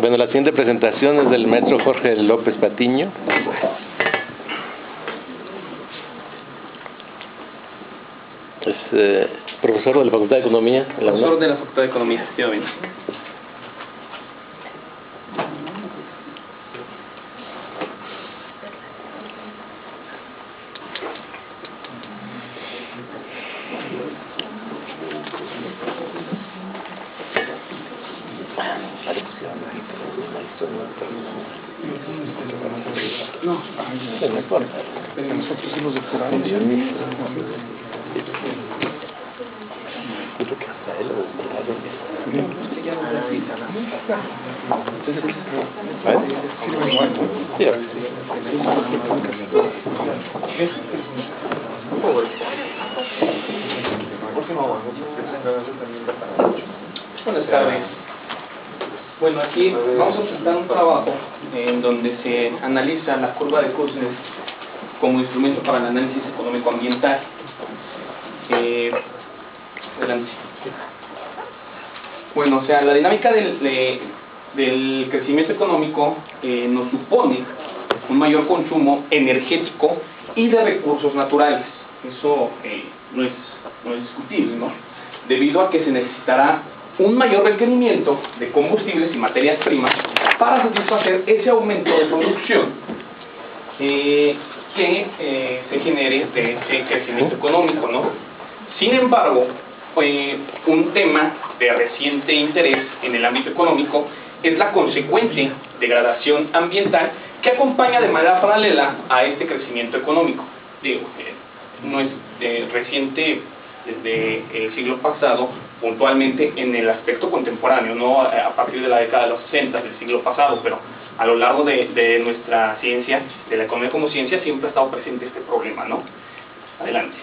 Bueno, la siguiente presentación es del maestro Jorge López Patiño. Es profesor de la Facultad de Economía. Profesor de la Facultad de Economía, efectivamente. No, es mejor. Nosotros hemos doctorado. Creo que hasta él lo Buenas tardes. Bueno, aquí vamos a presentar un trabajo en donde se analiza la curva de Kuznets como instrumento para el análisis económico-ambiental. Adelante. Bueno, o sea, la dinámica del crecimiento económico nos supone un mayor consumo energético y de recursos naturales. Eso no es discutible, ¿no? Debido a que se necesitará un mayor requerimiento de combustibles y materias primas para satisfacer ese aumento de producción que se genere de ese crecimiento económico, ¿no? Sin embargo, un tema de reciente interés en el ámbito económico es la consecuente degradación ambiental que acompaña de manera paralela a este crecimiento económico. Digo, no es reciente desde el siglo pasado, puntualmente en el aspecto contemporáneo, no a partir de la década de los 60 del siglo pasado, pero a lo largo de nuestra ciencia, de la economía como ciencia, siempre ha estado presente este problema, ¿no? Adelante.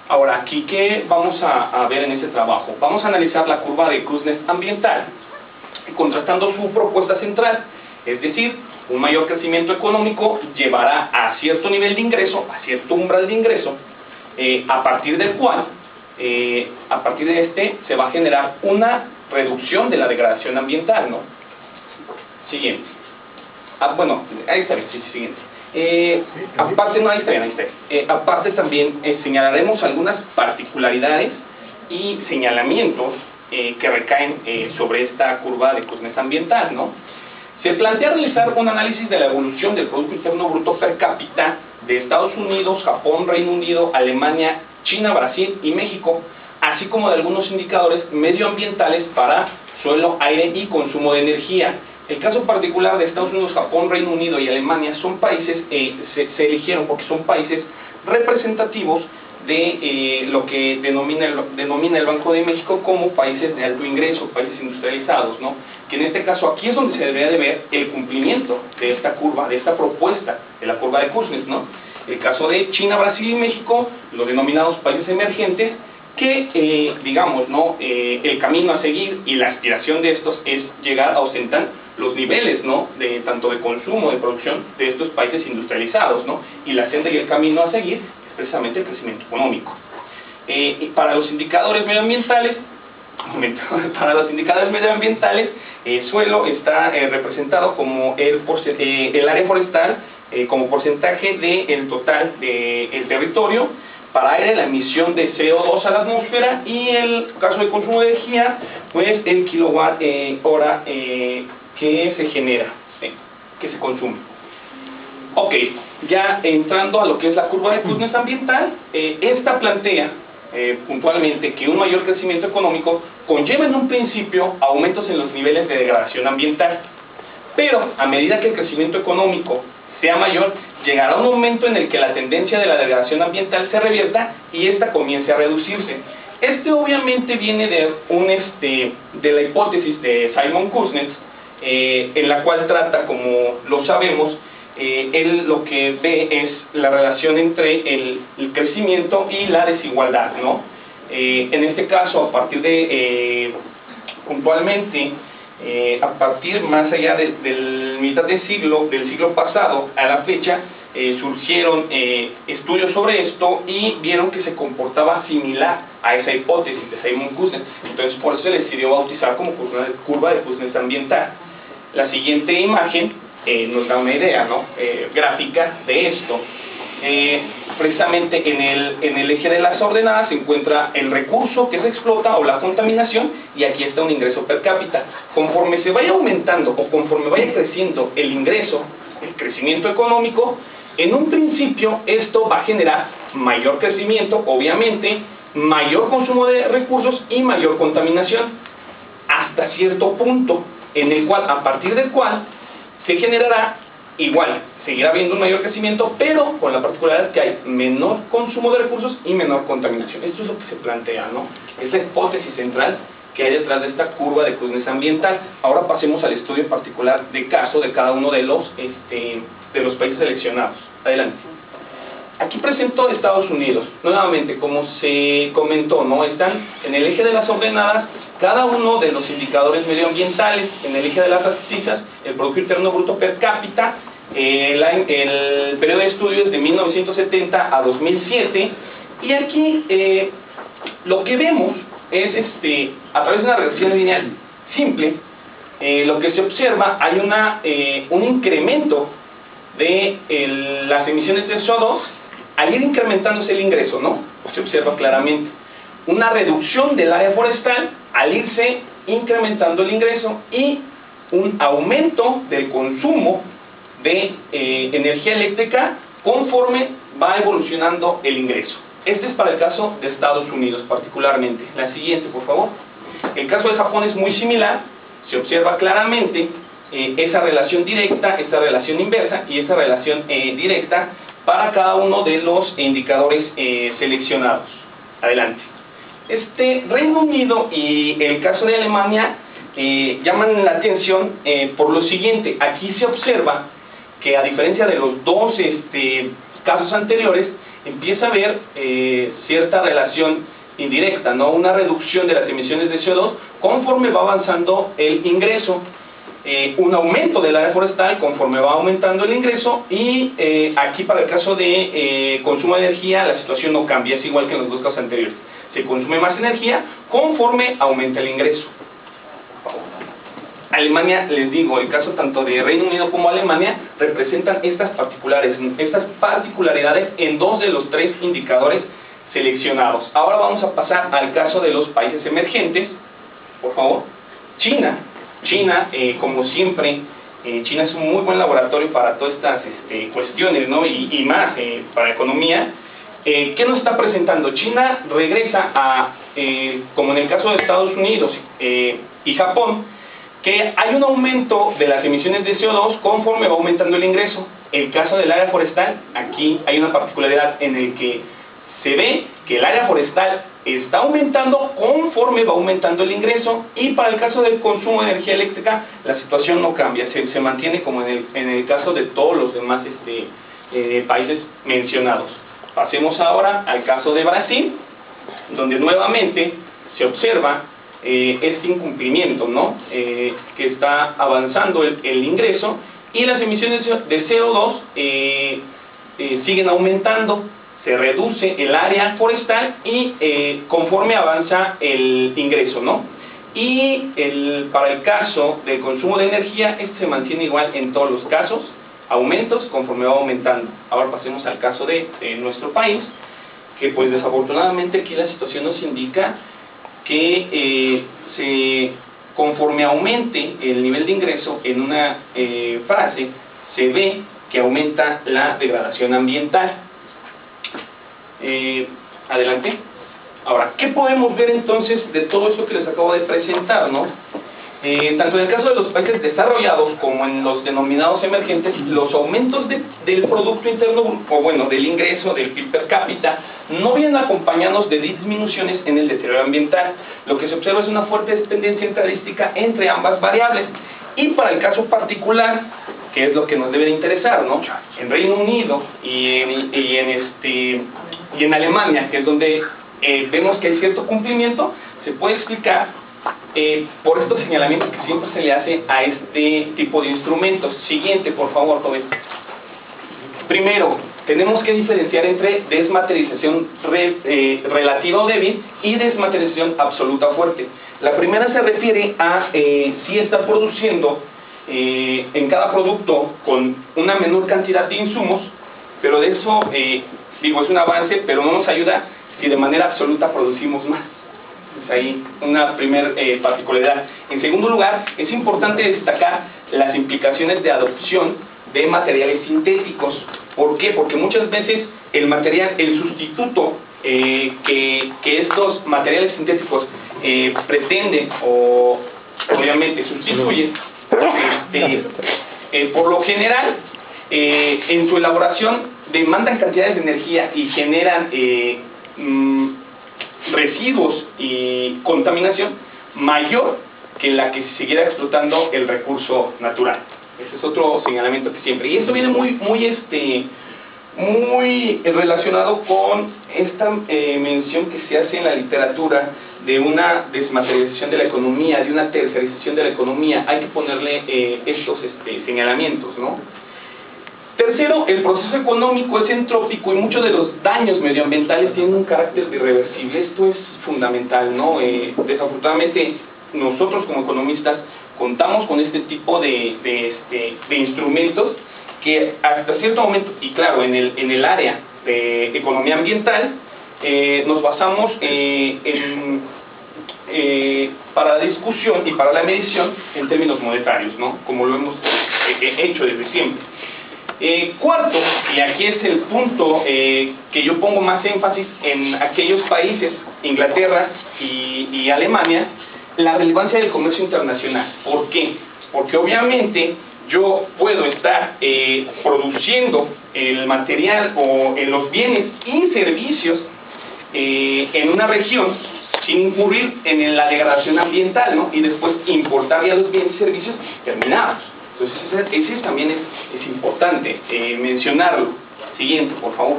Ahora, aquí, ¿qué vamos a ver en este trabajo? Vamos a analizar la curva de Kuznets ambiental, contrastando su propuesta central, es decir, un mayor crecimiento económico llevará a cierto nivel de ingreso, a cierto umbral de ingreso, a partir del cual, a partir de este, se va a generar una reducción de la degradación ambiental, ¿no? Siguiente. Bueno, ahí está bien, sí, siguiente. Aparte, no, ahí está bien. Aparte también señalaremos algunas particularidades y señalamientos que recaen sobre esta curva de Kuznets ambiental, ¿no? Se plantea realizar un análisis de la evolución del Producto Interno Bruto per cápita de Estados Unidos, Japón, Reino Unido, Alemania, China, Brasil y México, así como de algunos indicadores medioambientales para suelo, aire y consumo de energía. El caso particular de Estados Unidos, Japón, Reino Unido y Alemania son países, se eligieron porque son países representativos de lo que denomina el Banco de México como países de alto ingreso, países industrializados, ¿no? Que en este caso aquí es donde se debería de ver el cumplimiento de esta curva, de esta propuesta de la curva de Kuznets, ¿no? El caso de China, Brasil y México, los denominados países emergentes, que digamos, ¿no? El camino a seguir y la aspiración de estos es llegar a ostentar los niveles, ¿no? Tanto de consumo, de producción de estos países industrializados, ¿no? Y la senda y el camino a seguir es precisamente el crecimiento económico. Y para los indicadores medioambientales, suelo está representado como el área forestal como porcentaje del total del territorio. Para aire, la emisión de CO2 a la atmósfera, y el caso de consumo de energía, pues el kilowatt hora que se genera, que se consume. Ok, ya entrando a lo que es la curva de Kuznets ambiental, esta plantea puntualmente que un mayor crecimiento económico conlleva en un principio aumentos en los niveles de degradación ambiental, pero a medida que el crecimiento económico sea mayor, llegará un momento en el que la tendencia de la degradación ambiental se revierta y esta comience a reducirse. Este obviamente viene de la hipótesis de Simon Kuznets, en la cual trata, como lo sabemos, él lo que ve es la relación entre el crecimiento y la desigualdad, ¿no? En este caso, a partir de, puntualmente, a partir más allá del mitad del siglo pasado a la fecha, surgieron estudios sobre esto y vieron que se comportaba similar a esa hipótesis de Simon Kuznets. Entonces por eso se decidió bautizar como curva de Kuznets ambiental. La siguiente imagen nos da una idea, ¿no? Gráfica de esto. Precisamente en el eje de las ordenadas se encuentra el recurso que se explota o la contaminación, y aquí está un ingreso per cápita. Conforme se vaya aumentando o conforme vaya creciendo el ingreso, el crecimiento económico, en un principio esto va a generar mayor crecimiento, obviamente, mayor consumo de recursos y mayor contaminación, hasta cierto punto, en el cual, a partir del cual se generará igual, seguirá habiendo un mayor crecimiento, pero con la particularidad que hay menor consumo de recursos y menor contaminación. Esto es lo que se plantea, ¿no? Es la hipótesis central que hay detrás de esta curva de crudeza ambiental. Ahora pasemos al estudio particular de caso de cada uno de los países seleccionados. Adelante. Aquí presento Estados Unidos. Nuevamente, como se comentó, ¿no? Están en el eje de las ordenadas cada uno de los indicadores medioambientales. En el eje de las abscisas, el Producto Interno Bruto per cápita. El periodo de estudio es de 1970 a 2007. Y aquí lo que vemos es, a través de una regresión lineal simple, lo que se observa, hay un incremento de las emisiones de CO2 al ir incrementándose el ingreso, ¿no? Se observa claramente una reducción del área forestal al irse incrementando el ingreso y un aumento del consumo de energía eléctrica conforme va evolucionando el ingreso. Este es para el caso de Estados Unidos particularmente. La siguiente, por favor. El caso de Japón es muy similar. Se observa claramente esa relación directa, esa relación inversa y esa relación directa para cada uno de los indicadores seleccionados. Adelante. Reino Unido y el caso de Alemania llaman la atención por lo siguiente. Aquí se observa que, a diferencia de los dos casos anteriores, empieza a haber cierta relación indirecta, ¿no? Una reducción de las emisiones de CO2 conforme va avanzando el ingreso, un aumento del área forestal conforme va aumentando el ingreso, y aquí para el caso de consumo de energía la situación no cambia, es igual que en los dos casos anteriores. Se consume más energía conforme aumenta el ingreso. Alemania, les digo, el caso tanto de Reino Unido como Alemania representan estas particularidades en dos de los tres indicadores seleccionados. Ahora vamos a pasar al caso de los países emergentes, por favor. China, como siempre, China es un muy buen laboratorio para todas estas cuestiones, ¿no? Y más para economía. ¿Qué nos está presentando? China regresa a, como en el caso de Estados Unidos y Japón, que hay un aumento de las emisiones de CO2 conforme va aumentando el ingreso. El caso del área forestal, aquí hay una particularidad en el que se ve que el área forestal está aumentando conforme va aumentando el ingreso, y para el caso del consumo de energía eléctrica la situación no cambia, se mantiene como en el caso de todos los demás países mencionados. Pasemos ahora al caso de Brasil, donde nuevamente se observa este incumplimiento, ¿no? Que está avanzando el ingreso y las emisiones de CO2 siguen aumentando, se reduce el área forestal y conforme avanza el ingreso, ¿no? Y para el caso del consumo de energía, se mantiene igual en todos los casos, aumentos conforme va aumentando. Ahora pasemos al caso de nuestro país, que pues desafortunadamente aquí la situación nos indica que conforme aumente el nivel de ingreso en una fase, se ve que aumenta la degradación ambiental. Adelante. Ahora, ¿qué podemos ver entonces de todo esto que les acabo de presentar, ¿no? Tanto en el caso de los países desarrollados como en los denominados emergentes, los aumentos del Producto Interno, o bueno, del ingreso, del PIB per cápita, no vienen acompañados de disminuciones en el deterioro ambiental. Lo que se observa es una fuerte dependencia estadística entre ambas variables. Y para el caso particular, que es lo que nos debe de interesar, ¿no? En Reino Unido y en Alemania, que es donde vemos que hay cierto cumplimiento, se puede explicar por estos señalamientos que siempre se le hace a este tipo de instrumentos. Siguiente, por favor, joven. Primero, tenemos que diferenciar entre desmaterialización relativa o débil y desmaterialización absoluta o fuerte. La primera se refiere a si está produciendo en cada producto con una menor cantidad de insumos, pero de eso, digo, es un avance, pero no nos ayuda si de manera absoluta producimos más. Es ahí una primera particularidad. En segundo lugar, es importante destacar las implicaciones de adopción de materiales sintéticos. ¿Por qué? Porque muchas veces el material, el sustituto que estos materiales sintéticos pretenden o obviamente sustituyen, por lo general, en su elaboración demandan cantidades de energía y generan residuos y contaminación mayor que la que se siguiera explotando el recurso natural. Ese es otro señalamiento que siempre. Y esto viene muy relacionado con esta mención que se hace en la literatura de una desmaterialización de la economía, de una tercerización de la economía. Hay que ponerle estos señalamientos, ¿no? Tercero, el proceso económico es entrópico y muchos de los daños medioambientales tienen un carácter irreversible. Esto es fundamental, ¿no? Desafortunadamente, nosotros como economistas contamos con este tipo de instrumentos que hasta cierto momento, y claro, en el área de economía ambiental, nos basamos para la discusión y para la medición en términos monetarios, ¿no? Como lo hemos hecho desde siempre. Cuarto, y aquí es el punto que yo pongo más énfasis en aquellos países, Inglaterra y Alemania, la relevancia del comercio internacional. ¿Por qué? Porque obviamente yo puedo estar produciendo el material o en los bienes y servicios en una región sin incurrir en la degradación ambiental, ¿no? Y después importar ya los bienes y servicios terminados. Entonces ese también es importante mencionarlo. Siguiente, por favor.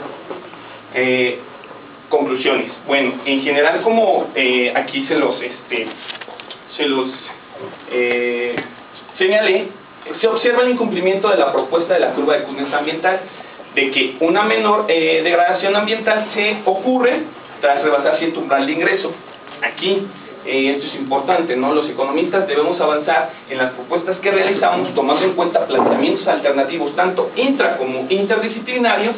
Conclusiones. Bueno, en general, como aquí se los señalé, se observa el incumplimiento de la propuesta de la curva de Kuznets ambiental, de que una menor degradación ambiental se ocurre tras rebasar cierto umbral de ingreso. Aquí, esto es importante, ¿no? Los economistas debemos avanzar en las propuestas que realizamos tomando en cuenta planteamientos alternativos, tanto intra como interdisciplinarios,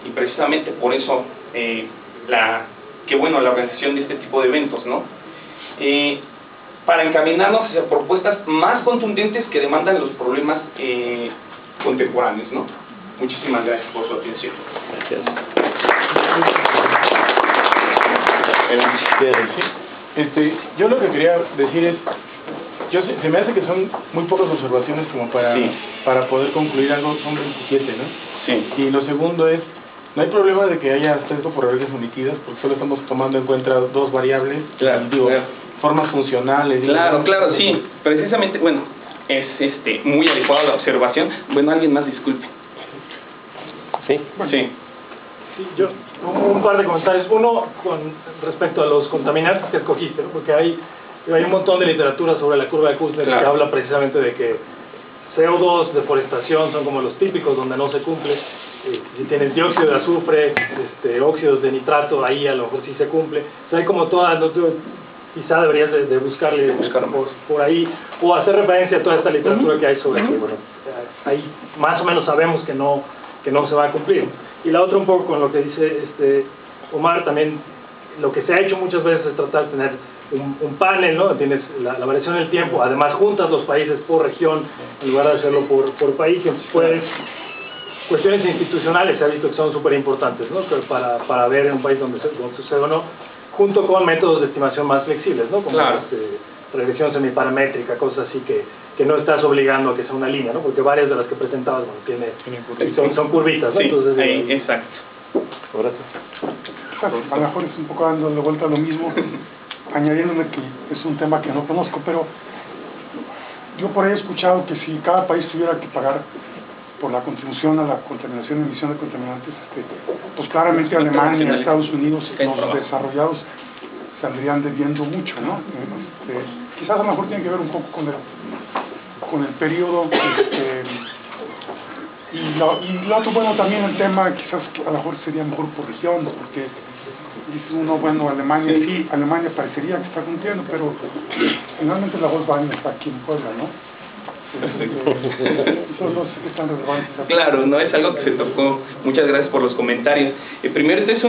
y precisamente por eso la organización de este tipo de eventos, ¿no? Para encaminarnos hacia propuestas más contundentes que demandan los problemas contemporáneos, ¿no? Muchísimas gracias por su atención. Gracias. Yo lo que quería decir es, se me hace que son muy pocas observaciones como para poder concluir algo, son 27, ¿no? Sí. Y lo segundo es, no hay problema de que haya sesgo por reglas omitidas, porque solo estamos tomando en cuenta dos variables, formas funcionales. Claro, sí, precisamente, bueno, es muy adecuada la observación. Bueno, alguien más disculpe. Sí. Bueno, Sí. Sí, yo un par de comentarios. Uno con respecto a los contaminantes que escogiste, ¿no? Porque hay un montón de literatura sobre la curva de Kuznets que habla precisamente de que CO2, deforestación son como los típicos donde no se cumple. Si tienes dióxido de azufre, óxidos de nitrato, ahí a lo mejor sí se cumple. O sea, hay como todas, quizá deberías de buscarle por ahí, o hacer referencia a toda esta literatura que hay sobre que, bueno, ahí más o menos sabemos que no se va a cumplir. Y la otra un poco con lo que dice Omar, también lo que se ha hecho muchas veces es tratar de tener un panel, ¿no? Tienes la variación del tiempo, además juntas los países por región en lugar de hacerlo por país, entonces puedes, cuestiones institucionales se ha visto que son súper importantes, ¿no? Para ver en un país donde sucede o no, junto con métodos de estimación más flexibles, ¿no? Como regresión semiparamétrica, cosas así que no estás obligando a que sea una línea, ¿no? Porque varias de las que presentabas, bueno, son curvitas, ¿no? Sí, entonces, exacto. Gracias. A lo mejor es un poco dando de vuelta a lo mismo, añadiéndome que es un tema que no conozco, pero yo por ahí he escuchado que si cada país tuviera que pagar por la contribución a la contaminación y emisión de contaminantes, pues claramente Alemania, Estados Unidos, los desarrollados saldrían debiendo mucho, ¿no? Quizás a lo mejor tiene que ver un poco con el periodo, y lo otro, bueno, también el tema quizás a lo mejor sería mejor por región, porque dice uno, bueno, Alemania sí, Alemania parecería que está cumpliendo, pero finalmente la Volkswagen está aquí en Puebla, ¿no? Son los que están relevantes. Claro, no es algo que se tocó. Muchas gracias por los comentarios. Primero, esta es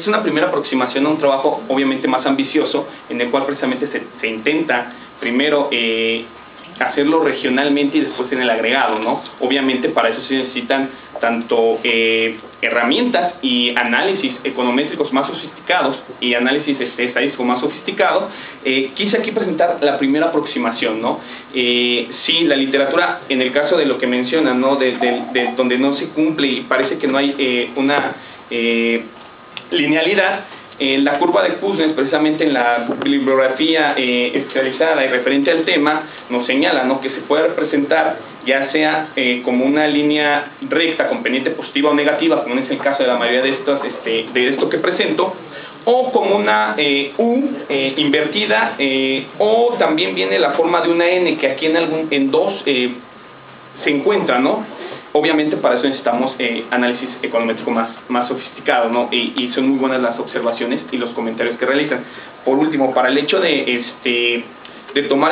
una primera aproximación a un trabajo obviamente más ambicioso, en el cual precisamente se intenta primero hacerlo regionalmente y después en el agregado, ¿no? Obviamente para eso se necesitan tanto herramientas y análisis econométricos más sofisticados y análisis estadístico más sofisticado. Quise aquí presentar la primera aproximación, ¿no? Sí, la literatura, en el caso de lo que mencionan, ¿no? De donde no se cumple y parece que no hay una linealidad. La curva de Kuznets, precisamente en la bibliografía especializada y referente al tema, nos señala, ¿no? Que se puede representar ya sea como una línea recta con pendiente positiva o negativa, como es el caso de la mayoría de esto que presento, o como una U invertida, o también viene la forma de una N, que aquí en dos se encuentra, ¿no? Obviamente para eso necesitamos análisis econométrico más sofisticado, ¿no? Y son muy buenas las observaciones y los comentarios que realizan. Por último, para el hecho de tomar